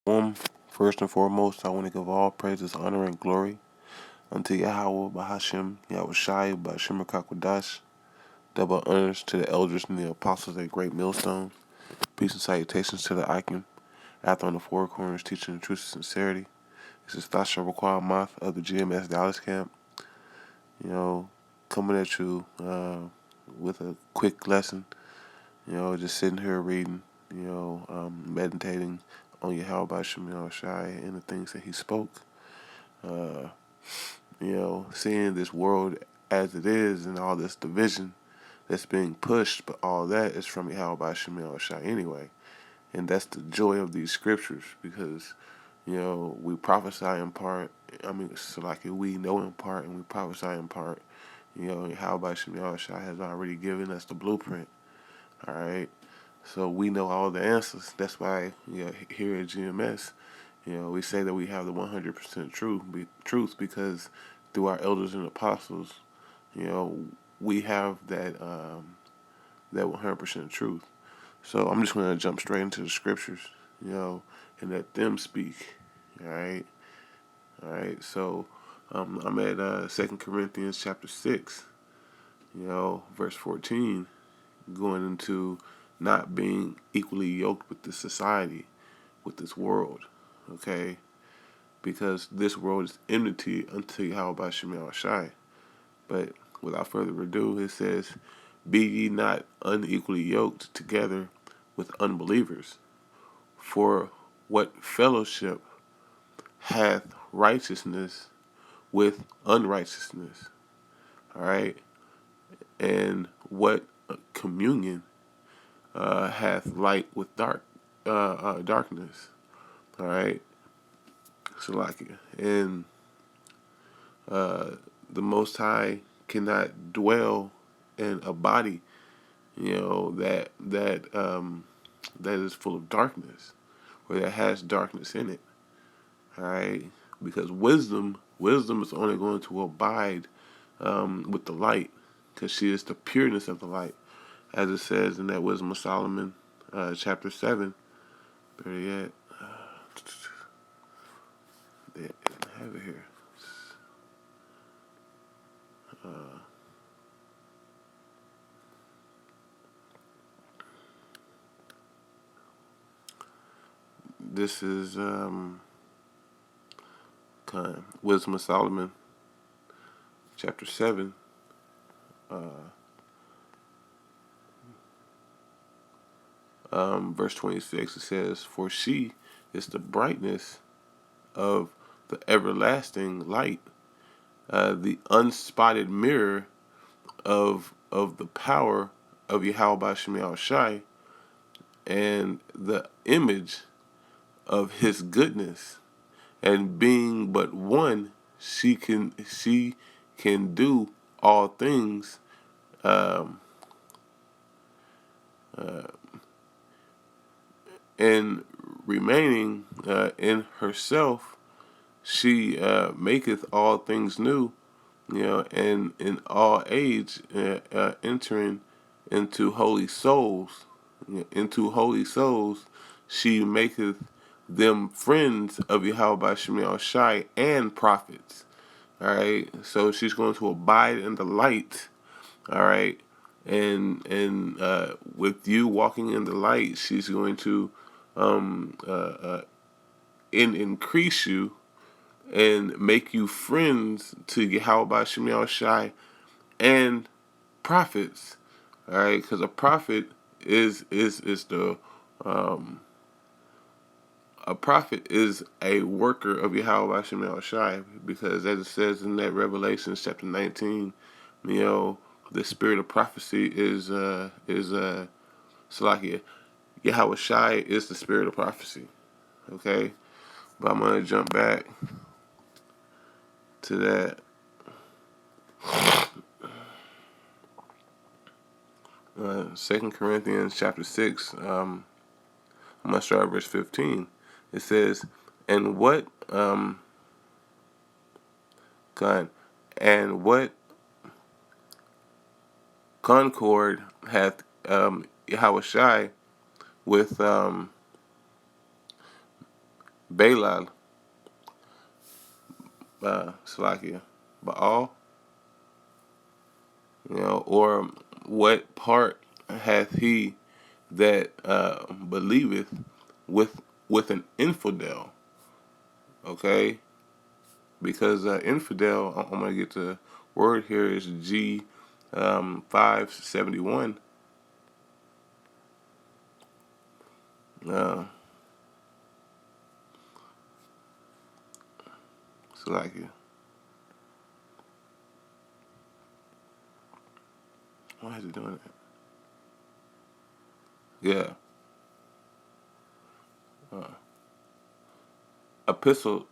First and foremost, I want to give all praises, honor, and glory unto Yahweh, Bahashim, Yahweh Shai, Bahashim Rakakwadash. Double honors to the elders and the apostles at Great Millstone. Peace and salutations to the Icon. After on the Four Corners, teaching the truth and sincerity. This is Thasha Raquel Moth of the GMS Dallas camp. Coming at you with a quick lesson. Just sitting here reading, meditating on Yahweh Bahashim, Shai, and the things that he spoke. Uh, Seeing this world as it is and all this division that's being pushed, but all that is from Yahweh Shemel Shai anyway. And that's the joy of these scriptures because, we prophesy in part. So like we know in part and we prophesy in part. Yahweh Shemel Shai has already given us the blueprint. All right. So we know all the answers. That's why, here at GMS, we say that we have the 100% truth because through our elders and apostles, we have that 100% truth. So I'm just going to jump straight into the scriptures, and let them speak. All right. All right. So I'm at 2 Corinthians chapter 6, verse 14, going into not being equally yoked with this society, with this world. Okay. Because this world is enmity unto Yahweh Shemel Shai. But without further ado, it says, be ye not unequally yoked together with unbelievers. For what fellowship hath righteousness with unrighteousness? All right. And what communion hath light with darkness? All right. Salakia. And the Most High cannot dwell in a body, that is full of darkness, or that has darkness in it. All right, because wisdom is only going to abide with the light, because she is the pureness of the light, as it says in that Wisdom of Solomon, chapter 7. Better yet, they have it here. This is Wisdom of Solomon, chapter 7. Verse 26, it says, for she is the brightness of the everlasting light, the unspotted mirror of the power of Yahweh Shemel Shai, and the image of his goodness. And being but one, she can do all things. Um, and remaining in herself, she maketh all things new, and in all age entering into holy souls. Into holy souls, she maketh them friends of Yahweh Shemel Shai and prophets. All right, so she's going to abide in the light. All right, and with you walking in the light, she's going to increase you and make you friends to Yahweh Shemel Shai and prophets. All right, because a prophet is the a prophet is a worker of Yahweh Shemel Shai, because as it says in that Revelation chapter 19, the spirit of prophecy is Salakia. Yahweh Shai is the spirit of prophecy. Okay, but I'm gonna jump back to that. 2 Corinthians chapter 6. I'm gonna start at verse 15. It says, "And what God and what concord hath Yahweh Shai with Balal, Salakia, Baal, or what part hath he that believeth with an infidel? Okay, because infidel, I'm gonna get the word here is G 571. Salakia. Why is it doing that? Yeah. Epistles,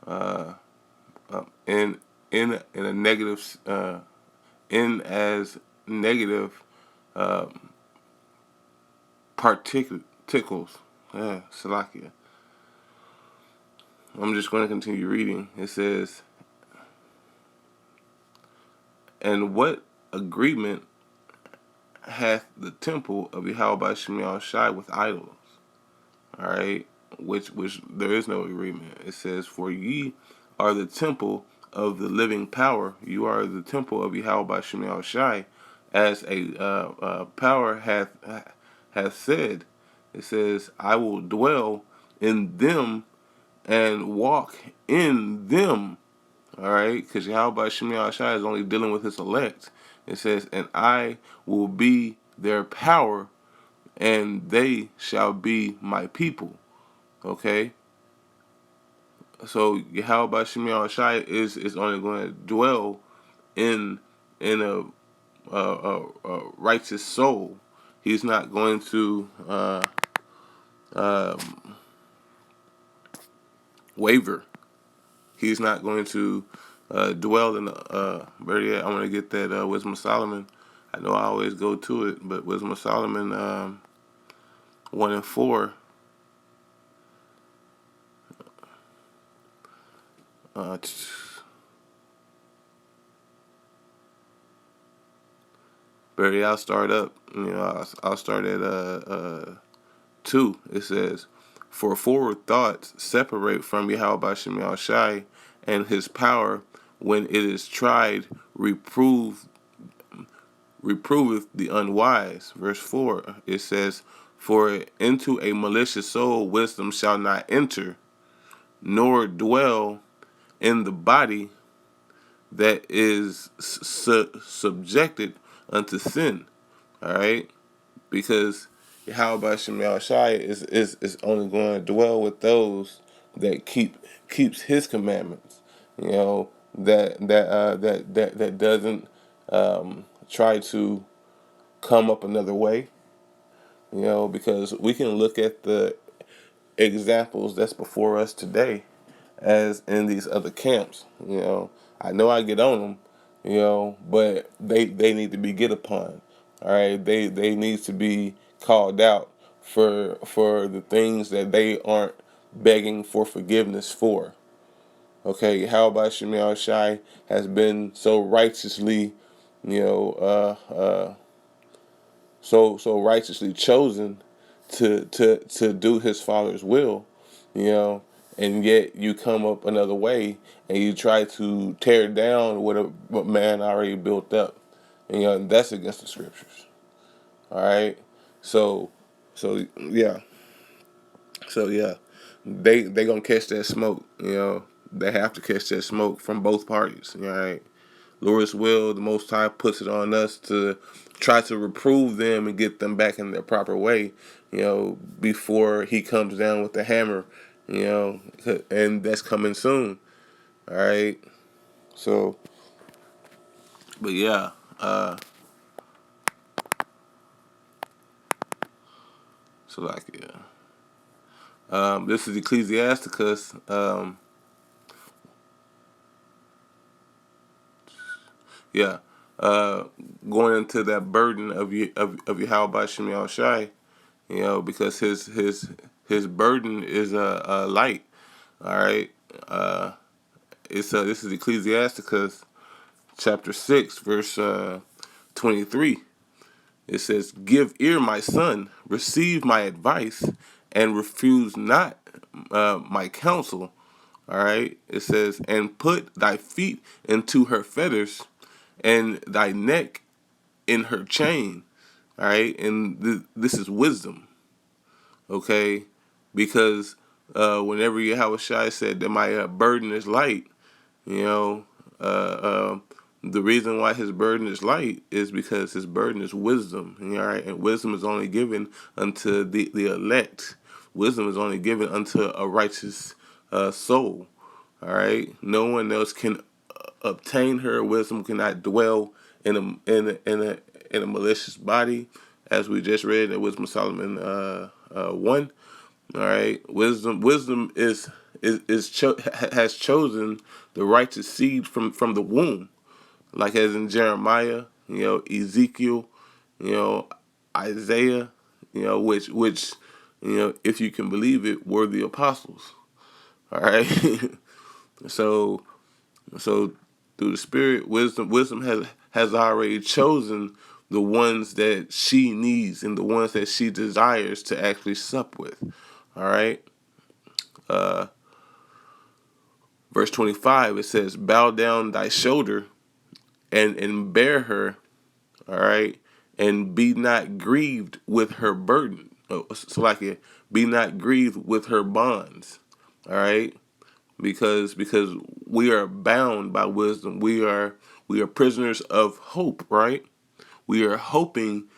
uh, in a negative, in as negative particles. Salakia. I'm just going to continue reading. It says, and what agreement hath the temple of Yahweh Shemiel Shai with idols? All right, which there is no agreement. It says, for ye are the temple of the living power. You are the temple of Yahweh Shemiel Shai, as a power hath said. It says, I will dwell in them and walk in them. All right, because Yahweh Shemiel Shai is only dealing with his elect. It says, and I will be their power, and they shall be my people. Okay, so Yahweh Shemiel Shai is only going to dwell in a righteous soul. He's not going to waver. He's not going to dwell in better yet, I want to get that Wisdom of Solomon. I know I always go to it, but Wisdom of Solomon 1 and 4. Better yet, I'll start up. I'll start at 2. It says, for forward thoughts separate from Yahweh Shemiel Shai, and his power, when it is tried, reproveth the unwise. Verse 4, it says, for into a malicious soul wisdom shall not enter, nor dwell in the body that is subjected unto sin. All right, because Yahweh Shemiel Shai is only going to dwell with those that keeps his commandments. That doesn't try to come up another way. Because we can look at the examples that's before us today, as in these other camps. I know I get on them, but they need to be get upon. All right, they need to be called out for the things that they aren't begging for forgiveness for. Okay, how about Shemiel Shai has been so righteously, so righteously chosen to do his father's will, and yet you come up another way and you try to tear down what man already built up, and that's against the scriptures. All right, so so yeah, they gonna catch that smoke. They have to catch that smoke from both parties. All right. Lord's will, the Most High puts it on us to try to reprove them and get them back in their proper way, before he comes down with the hammer, and that's coming soon. All right. So, but yeah, so like, yeah. This is Ecclesiasticus. Yeah. Uh, Going into that burden of Yahweh Shemiel Shai, because his burden is a light. All right. This is Ecclesiasticus chapter 6 verse 23. It says, "Give ear, my son, receive my advice, and refuse not my counsel." All right. It says, "And put thy feet into her fetters, and thy neck in her chain." All right. And this is wisdom. Okay. Because whenever Yahushua said that my burden is light, you know, uh, uh, the reason why his burden is light is because his burden is wisdom. All right. And wisdom is only given unto the elect. Wisdom is only given unto a righteous soul. All right. No one else can obtain her. Wisdom cannot dwell in a malicious body, as we just read in Wisdom of Solomon 1. All right. Wisdom has chosen the righteous seed from the womb, like as in Jeremiah, Ezekiel, Isaiah, which if you can believe it, were the apostles. All right. so so through the Spirit, wisdom has already chosen the ones that she needs and the ones that she desires to actually sup with. All right. Verse 25, it says, "Bow down thy shoulder and bear her." All right. "And be not grieved with her burden." Oh, so like it, be not grieved with her bonds. All right. Because we are bound by wisdom. We are prisoners of hope, right? We are hoping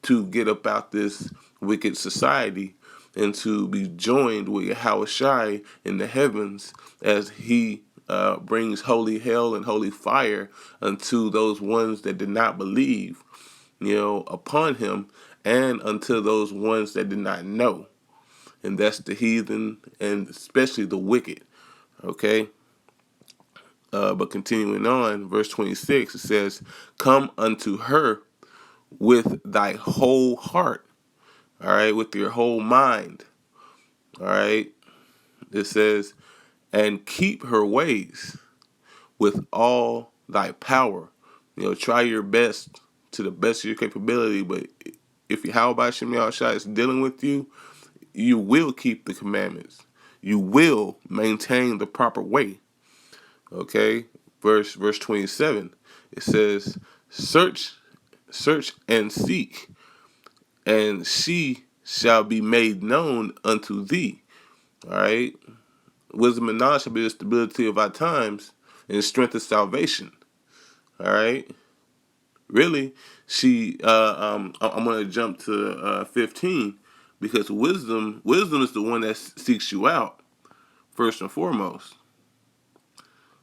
to get up out this wicked society and to be joined with Yahushua in the heavens as he brings holy hell and holy fire unto those ones that did not believe, upon him, and unto those ones that did not know. And that's the heathen and especially the wicked. Okay? But continuing on, verse 26, it says, "Come unto her with thy whole heart." All right, with your whole mind. All right. It says, "And keep her ways with all thy power." Try your best to the best of your capability, but if Yahweh Shem Yahushua is dealing with you, you will keep the commandments. You will maintain the proper way. Okay? Verse 27. It says, Search and seek, and she shall be made known unto thee." All right. Wisdom and knowledge shall be the stability of our times and the strength of salvation. All right. Really, I'm going to jump to 15, because wisdom is the one that seeks you out first and foremost.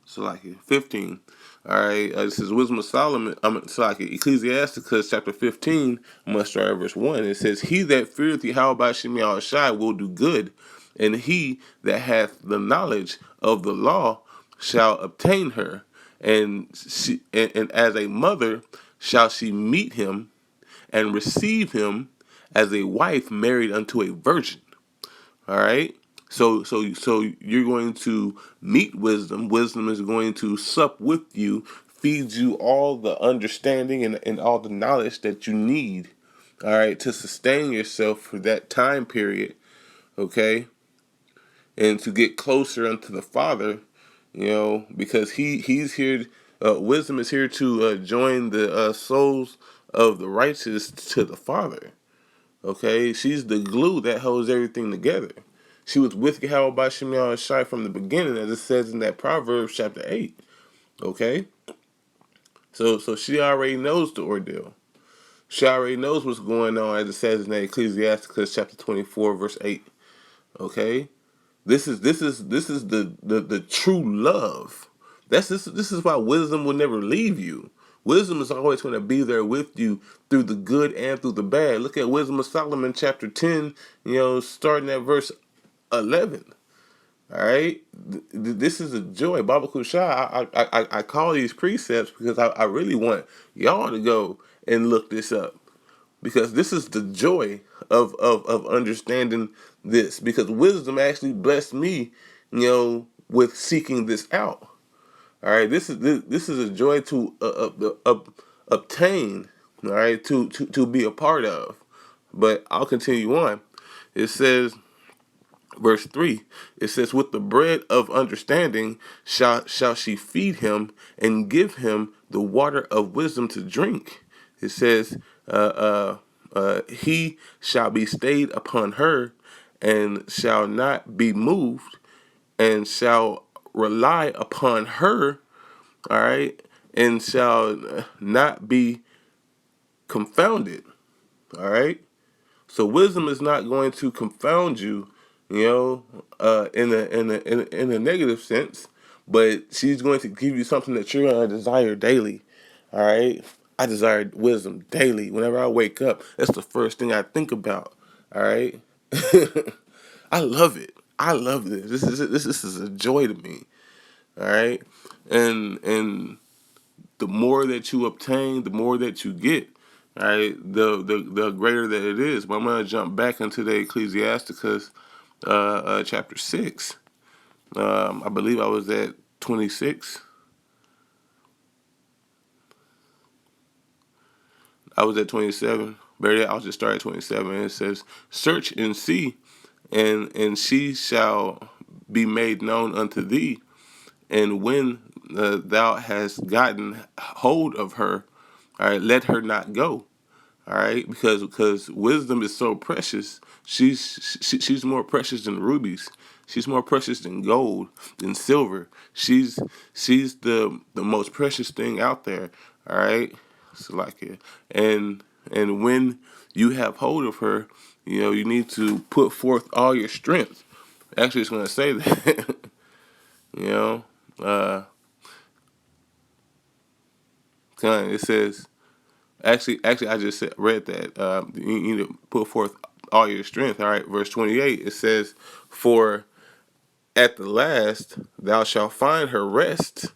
So like 15. All right. It says Wisdom of Solomon. So like Ecclesiasticus chapter 15. I'm going to start at verse 1. It says, "He that feareth Yahweh Shem Yahushai will do good, and he that hath the knowledge of the law shall obtain her. And as a mother shall she meet him, and receive him as a wife married unto a virgin." All right. So you're going to meet wisdom. Wisdom is going to sup with you, feed you all the understanding and all the knowledge that you need, all right, to sustain yourself for that time period, okay, and to get closer unto the Father, because he's here. Wisdom is here to join the souls of the righteous to the Father. Okay, she's the glue that holds everything together. She was with Yahweh Shem Shai from the beginning, as it says in that Proverbs chapter 8. Okay, so she already knows the ordeal. She already knows what's going on, as it says in Ecclesiasticus chapter 24, verse 8. Okay, this is the true love. This is why wisdom will never leave you. Wisdom is always going to be there with you through the good and through the bad. Look at Wisdom of Solomon chapter 10, starting at verse 11. All right, this is a joy. Baba Kushai, I call these precepts because I really want y'all to go and look this up, because this is the joy of understanding this, because wisdom actually blessed me, with seeking this out. All right, this is a joy to obtain, all right, to be a part of. But I'll continue on. It says, verse 3, it says, with the bread of understanding shall she feed him and give him the water of wisdom to drink. It says, he shall be stayed upon her and shall not be moved, and shall rely upon her, all right, and shall not be confounded, all right. So wisdom is not going to confound you, you know, in a negative sense, but she's going to give you something that you're going to desire daily. All right, I desire wisdom daily. Whenever I wake up, that's the first thing I think about. All right, I love it. I love this. This is a joy to me. All right, and the more that you obtain, the more that you get. All right, the greater that it is. But I'm gonna jump back into the Ecclesiasticus, chapter 6. I believe I was at 26. I was at 27. Better yet, I'll just start at 27. It says, "Search and see, and she shall be made known unto thee. And when thou hast gotten hold of her, all right, let her not go." All right, because wisdom is so precious. She's more precious than rubies. She's more precious than gold, than silver. She's the most precious thing out there. All right, so like it, and when you have hold of her, you need to put forth all your strength. Actually, it's going to say that. you know, uh, it says. Actually, I just read that. You need to put forth all your strength. All right, verse 28. It says, "For at the last thou shalt find her rest."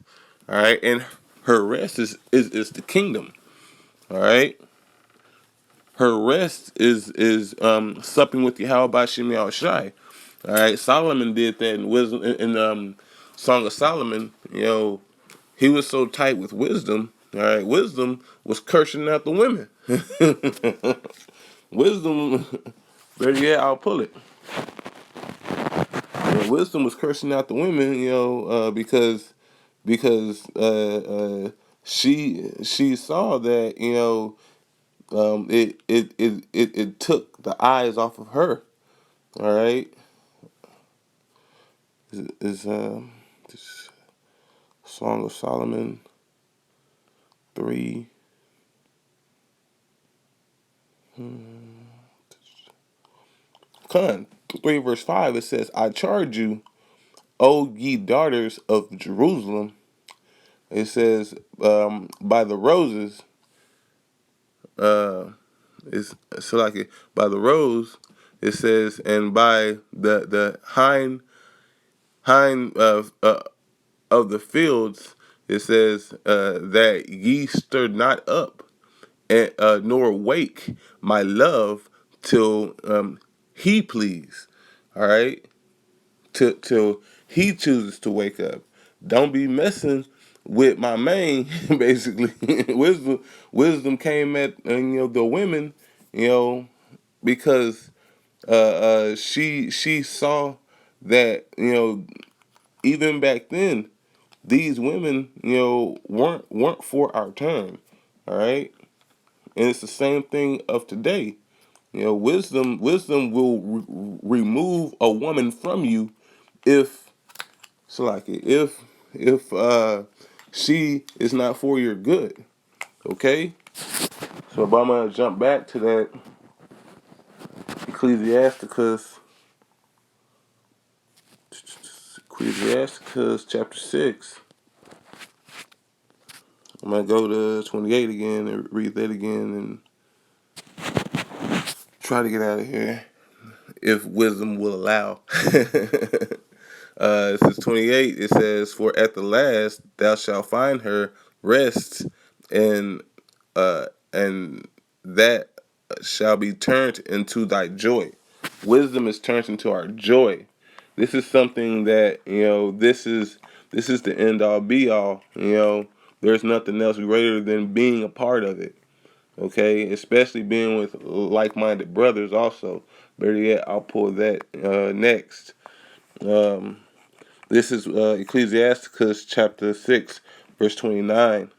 All right, and her rest is the kingdom. All right, her rest is supping with Yahweh Shem Shai. All right, Solomon did that in wisdom in Song of Solomon. He was so tight with wisdom. All right, wisdom was cursing out the women. Wisdom, better yet, I'll pull it. Wisdom was cursing out the women, because she saw that it took the eyes off of her. All right, is this Song of Solomon 3. Con 3 verse 5. It says, "I charge you, O ye daughters of Jerusalem." It says, by the roses, uh, it's so like it, by the rose, it says, and by the hind of the fields, it says, that ye stir not up, and nor wake my love till he please. All right, till he chooses to wake up. Don't be messing with my main. Basically, wisdom came at the women, you know, because she saw that even back then these women weren't for our time. All right, and it's the same thing of today. Wisdom will remove a woman from you if if she is not for your good. Okay, so but I'm gonna jump back to that Ecclesiasticus, chapter 6. I'm gonna go to 28 again and read that again and try to get out of here if wisdom will allow. It says 28. It says, "For at the last thou shalt find her rest, and and that shall be turned into thy joy." Wisdom is turned into our joy. This is something that This is the end all be all. There's nothing else greater than being a part of it. Okay, especially being with like-minded brothers. Also, better yet, I'll pull that next. Um, this is Ecclesiasticus chapter 6, verse 29.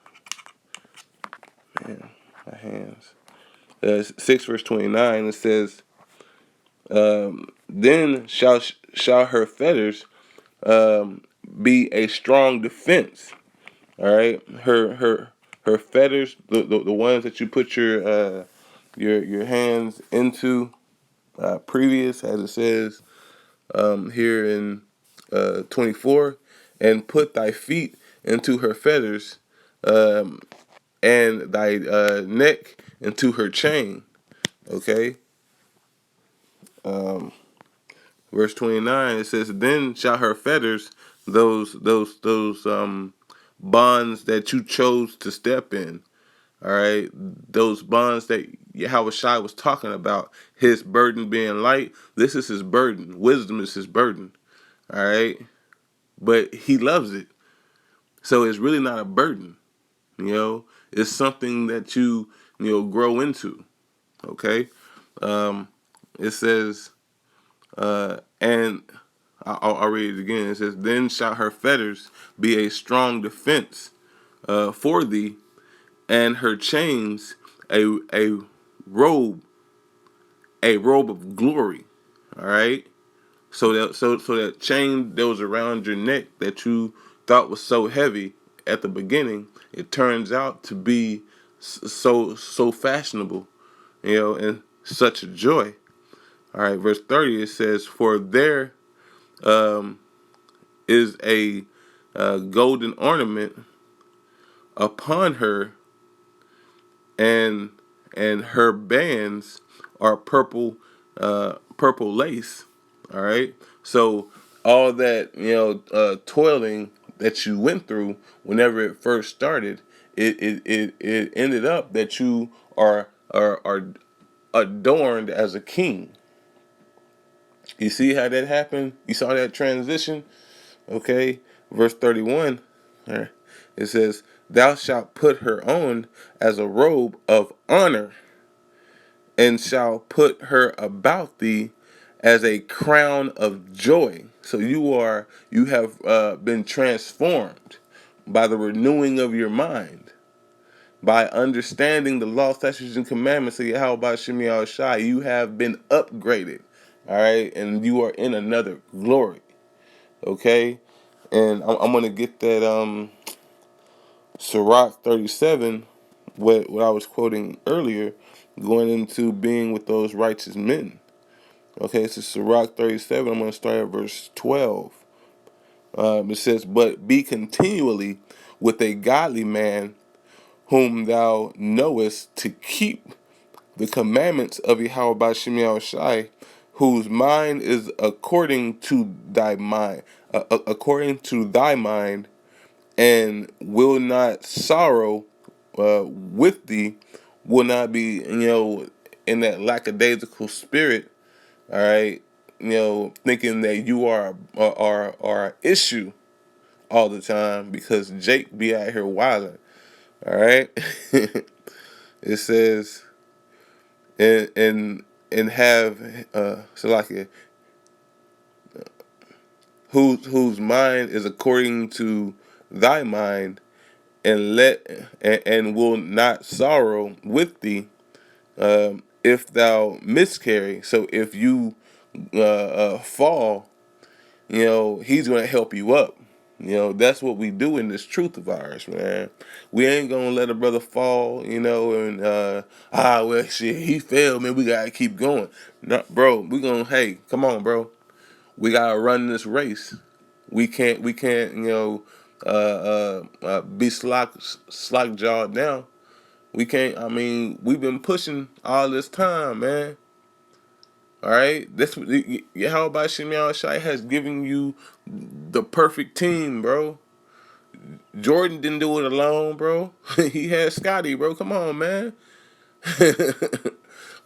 Man, my hands. 6 verse 29. It says, "Then shall her fetters be a strong defense." All right, her fetters, the ones that you put your hands into, previous, as it says here in 24, and put thy feet into her fetters, um, and thy neck into her chain. Okay. Verse 29, it says, "Then shall her fetters, those bonds that you chose to step in, all right, those bonds that Yahweh Shai was talking about, his burden being light. This is his burden. Wisdom is his burden, all right, but he loves it, so it's really not a burden. It's something that you grow into. Okay, it says, and I'll read it again. It says, "Then shall her fetters be a strong defense for thee, and her chains a robe, a robe of glory." All right. So that chain that was around your neck that you thought was so heavy at the beginning, it turns out to be so fashionable, and such a joy. All right, verse 30, it says, "For there um, is a golden ornament upon her, and her bands are purple lace." All right, so all that toiling that you went through whenever it first started, it ended up that you are adorned as a king. You see how that happened? You saw that transition? Okay, verse 31, it says, "Thou shalt put her on as a robe of honor, and shalt put her about thee as a crown of joy." So you have been transformed by the renewing of your mind, by understanding the law, statutes, and commandments of Yahweh Shem Shai. You have been upgraded, all right, and you are in another glory. Okay, and I'm gonna get that Sirach 37, what I was quoting earlier, going into being with those righteous men. Okay, so Sirach 37, I'm gonna start at verse 12. It says, "But be continually with a godly man whom thou knowest to keep the commandments of Yahweh Bashim Shai, whose mind is according to thy mind, and will not sorrow with thee, will not be, in that lackadaisical spirit, all right, thinking that you are an issue all the time because Jake be out here wilding, all right." It says, and have Salakia, whose mind is according to thy mind, and will not sorrow with thee, if thou miscarry. So if you fall, he's gonna help you up. That's what we do in this truth of ours, man. We ain't gonna let a brother fall, and well, shit, he failed, man. We gotta keep going. No, bro, we gonna, hey, come on, bro. We gotta run this race. We can't, be slack jawed now. We can't. I mean, we've been pushing all this time, man. All right, this Yahweh Shemiah Shai has given you the perfect team, bro. Jordan didn't do it alone, bro. He had Scotty, bro. Come on, man.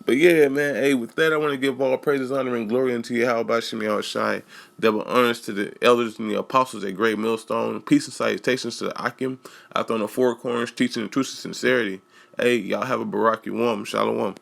But yeah, man. Hey, with that, I want to give all praises, honor, and glory unto Yahweh Shemiah Shai. Double honors to the elders and the apostles at Great Millstone. Peace and salutations to the Akim out on the four corners, teaching the truth and sincerity. Hey, y'all have a Barak Shalom.